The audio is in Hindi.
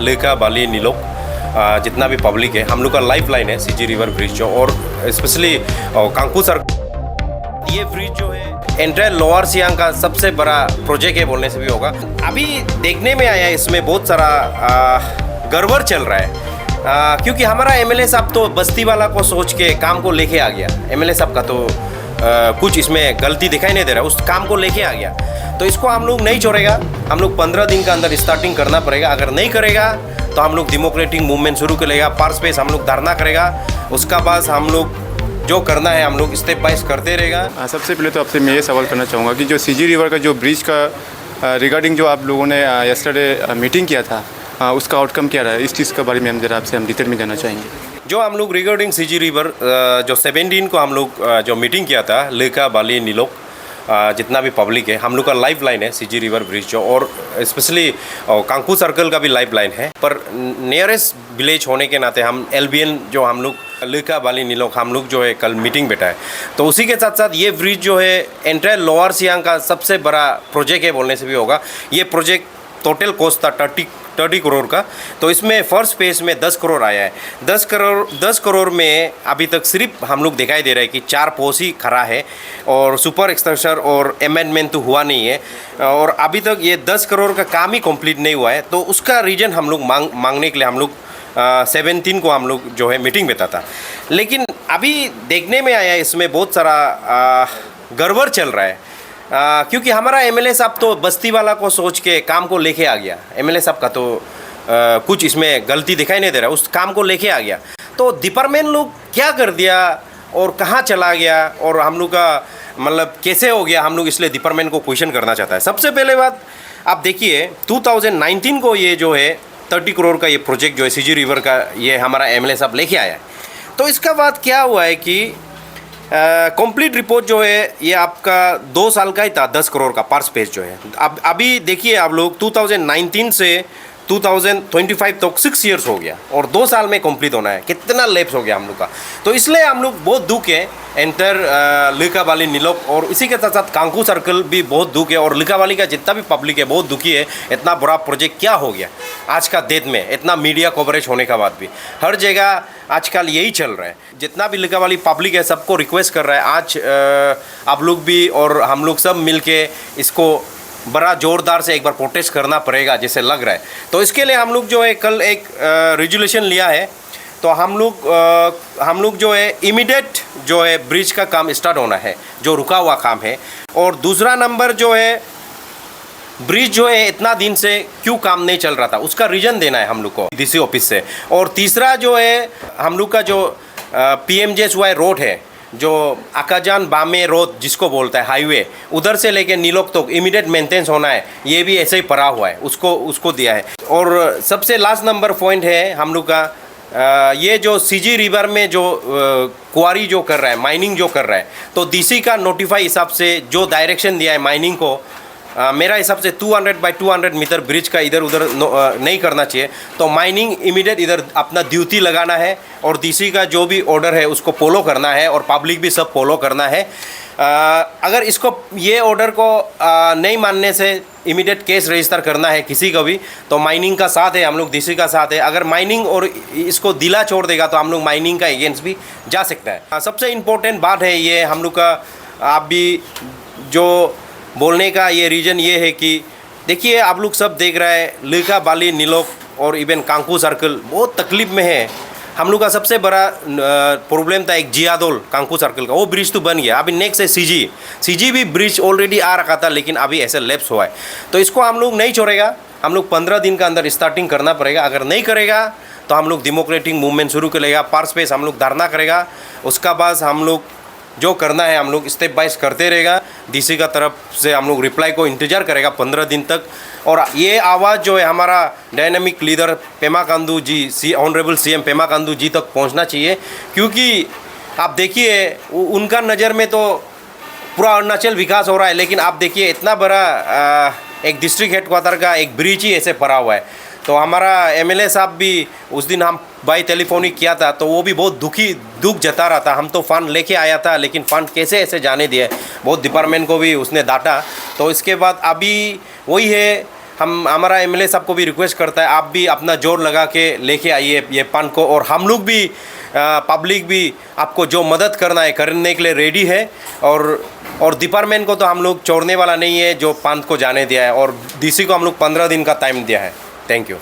लेका बाली नीलोक जितना भी पब्लिक है, हम लोग का लाइफ लाइन है सीजी रिवर ब्रिज जो, और स्पेशली कांकू सर ये ब्रिज जो है एंटायर लोअर सियांग का सबसे बड़ा प्रोजेक्ट है बोलने से भी होगा। अभी देखने में आया है इसमें बहुत सारा गड़बड़ चल रहा है, क्योंकि हमारा एमएलए साहब तो बस्ती वाला को सोच के काम को लेके आ गया। एमएलए साहब का तो कुछ इसमें गलती दिखाई नहीं दे रहा, उस काम को लेके आ गया। तो इसको हम लोग नहीं छोड़ेगा, हम लोग 15 दिन का अंदर स्टार्टिंग करना पड़ेगा। अगर नहीं करेगा तो हम लोग डेमोक्रेटिक मूवमेंट शुरू करेगा, पार्क स्पेस हम लोग धरना करेगा। उसका बाद हम लोग जो करना है हम लोग स्टेप बाय करते रहेगा। सबसे पहले तो आपसे मैं ये सवाल करना चाहूँगा कि जो सीजी रिवर का जो ब्रिज का रिगार्डिंग जो आप लोगों ने यस्टरडे मीटिंग किया था, उसका आउटकम क्या रहा है, इस चीज़ के बारे में हम जरा आपसे डिटेल में जानना चाहेंगे। जो हम लोग रिगार्डिंग सीजी रिवर जो 17 को हम लोग जो मीटिंग किया था लेका बाली नीलोक जितना भी पब्लिक है, हम लोग का लाइफ लाइन है सीजी रिवर ब्रिज जो, और स्पेशली कांकू सर्कल का भी लाइफ लाइन है। पर नियरेस्ट विलेज होने के नाते हम एलबीएन जो हम लोग लेका बाली नीलोक हम लोग जो है कल मीटिंग बैठा है। तो उसी के साथ साथ ये ब्रिज जो है एंटायर लोअर सियांग का सबसे बड़ा प्रोजेक्ट है बोलने से भी होगा। ये प्रोजेक्ट टोटल कॉस्ट था 30 करोड़ का। तो इसमें फर्स्ट फेज में 10 करोड़ आया है। 10 करोड़ में अभी तक सिर्फ हम लोग दिखाई दे रहा है कि 4 पोस्ट ही खड़ा है और सुपर एक्सटेंशन और अमेंडमेंट तो हुआ नहीं है, और अभी तक ये 10 करोड़ का काम ही कंप्लीट नहीं हुआ है। तो उसका रीजन हम लोग मांगने के लिए हम लोग 17 को हम लोग जो है मीटिंग में था। लेकिन अभी देखने में आया इसमें बहुत सारा गड़बड़ चल रहा है, क्योंकि हमारा एमएलए साहब तो बस्ती वाला को सोच के काम को लेके आ गया। एमएलए साहब का तो कुछ इसमें गलती दिखाई नहीं दे रहा, उस काम को लेके आ गया। तो डिपार्टमेंट लोग क्या कर दिया और कहाँ चला गया और हम लोग का मतलब कैसे हो गया, हम लोग इसलिए डिपार्टमेंट को क्वेश्चन करना चाहता है। सबसे पहले बात आप देखिए 2019 को ये जो है 30 करोड़ का ये प्रोजेक्ट जो है सीजी रिवर का ये हमारा एमएलए साहब लेके आया है। तो इसका बाद क्या हुआ है कि कंप्लीट रिपोर्ट जो है ये आपका 2 साल का ही था, 10 करोड़ का पर स्पेस जो है। अब अभी देखिए आप लोग 2019 से 2025 तक 6 इयर्स हो गया और 2 साल में कंप्लीट होना है, कितना लैप्स हो गया हम लोग का। तो इसलिए हम लोग बहुत दुख है एंटर लेका बाली नीलोक, और इसी के साथ साथ कांकू सर्कल भी बहुत दुख है, और लेका बाली का जितना भी पब्लिक है बहुत दुखी है। इतना बड़ा प्रोजेक्ट क्या हो गया आज का डेट में, इतना मीडिया कवरेज होने का बाद भी हर जगह आजकल यही चल रहा है। जितना भी लेका बाली पब्लिक है सबको रिक्वेस्ट कर रहा है आज आप लोग भी और हम लोग सब मिल के इसको बड़ा ज़ोरदार से एक बार प्रोटेस्ट करना पड़ेगा जैसे लग रहा है। तो इसके लिए हम लोग जो है कल एक रेजोल्यूशन लिया है। तो हम लोग जो है इमीडिएट जो है ब्रिज का काम स्टार्ट होना है, जो रुका हुआ काम है। और दूसरा नंबर जो है ब्रिज जो है इतना दिन से क्यों काम नहीं चल रहा था उसका रीज़न देना है हम लोग को डीसी ऑफिस से। और तीसरा जो है हम लोग का जो PMJSY रोड है, जो आकाजान बामे रोड जिसको बोलता है हाईवे, उधर से लेके नीलोक तक इमीडिएट मेंटेनेंस होना है, ये भी ऐसे ही पड़ा हुआ है, उसको दिया है। और सबसे लास्ट नंबर पॉइंट है हम लोग का ये जो सीजी रिवर में जो क्वारी जो कर रहा है, माइनिंग जो कर रहा है, तो डीसी का नोटिफाई हिसाब से जो डायरेक्शन दिया है माइनिंग को, मेरा हिसाब से 200 बाई 200 मीटर ब्रिज का इधर उधर नहीं करना चाहिए। तो माइनिंग इमीडिएट इधर अपना ड्यूटी लगाना है और डीसी का जो भी ऑर्डर है उसको फॉलो करना है और पब्लिक भी सब फॉलो करना है। अगर इसको ये ऑर्डर को नहीं मानने से इमीडिएट केस रजिस्टर करना है किसी को भी, तो माइनिंग का साथ है, हम लोग डीसी का साथ है। अगर माइनिंग और इसको दिला छोड़ देगा तो हम लोग माइनिंग का अगेंस्ट भी जा सकता है। सबसे इम्पोर्टेंट बात है ये हम लोग का, आप भी जो बोलने का ये रीज़न ये है कि देखिए आप लोग सब देख रहे हैं लेका बाली नीलोक और इवन कांकू सर्कल बहुत तकलीफ में है। हम लोग का सबसे बड़ा प्रॉब्लम था एक जियादोल कांकू सर्कल का, वो ब्रिज तो बन गया। अभी नेक्स्ट है सीजी भी ब्रिज ऑलरेडी आ रखा था लेकिन अभी ऐसे लैप्स हुआ है। तो इसको हम लोग नहीं छोड़ेगा, हम लोग 15 दिन का अंदर स्टार्टिंग करना पड़ेगा। अगर नहीं करेगा तो हम लोग डेमोक्रेटिक मूवमेंट शुरू करेगा, पार्क स्पेस हम लोग धरना करेगा। उसका बाद हम लोग जो करना है हम लोग स्टेप बाय करते रहेगा। डीसी का तरफ से हम लोग रिप्लाई को इंतज़ार करेगा 15 दिन तक। और ये आवाज़ जो है हमारा डायनामिक लीडर पेमा खांडू जी, ऑनरेबल CM पेमा खांडू जी तक पहुंचना चाहिए, क्योंकि आप देखिए उनका नज़र में तो पूरा अरुणाचल विकास हो रहा है, लेकिन आप देखिए इतना बड़ा एक डिस्ट्रिक्ट हेडक्वार्टर का एक ब्रिज ही ऐसे पड़ा हुआ है। तो हमारा एमएलए साहब भी उस दिन हम बाई टेलीफोनिक किया था तो वो भी बहुत दुख जता रहा था। हम तो फ़ंड लेके आया था लेकिन फ़ंड कैसे ऐसे जाने दिए, बहुत डिपार्टमेंट को भी उसने डांटा। तो इसके बाद अभी वही है हमारा एमएलए साहब को भी रिक्वेस्ट करता है, आप भी अपना जोर लगा के लेके आइए ये पान को, और हम लोग भी पब्लिक भी आपको जो मदद करना है करने के लिए रेडी है। और डिपार्टमेंट को तो हम लोग छोड़ने वाला नहीं है जो पान को जाने दिया है, और डीसी को हम लोग 15 दिन का टाइम दिया है। Thank you.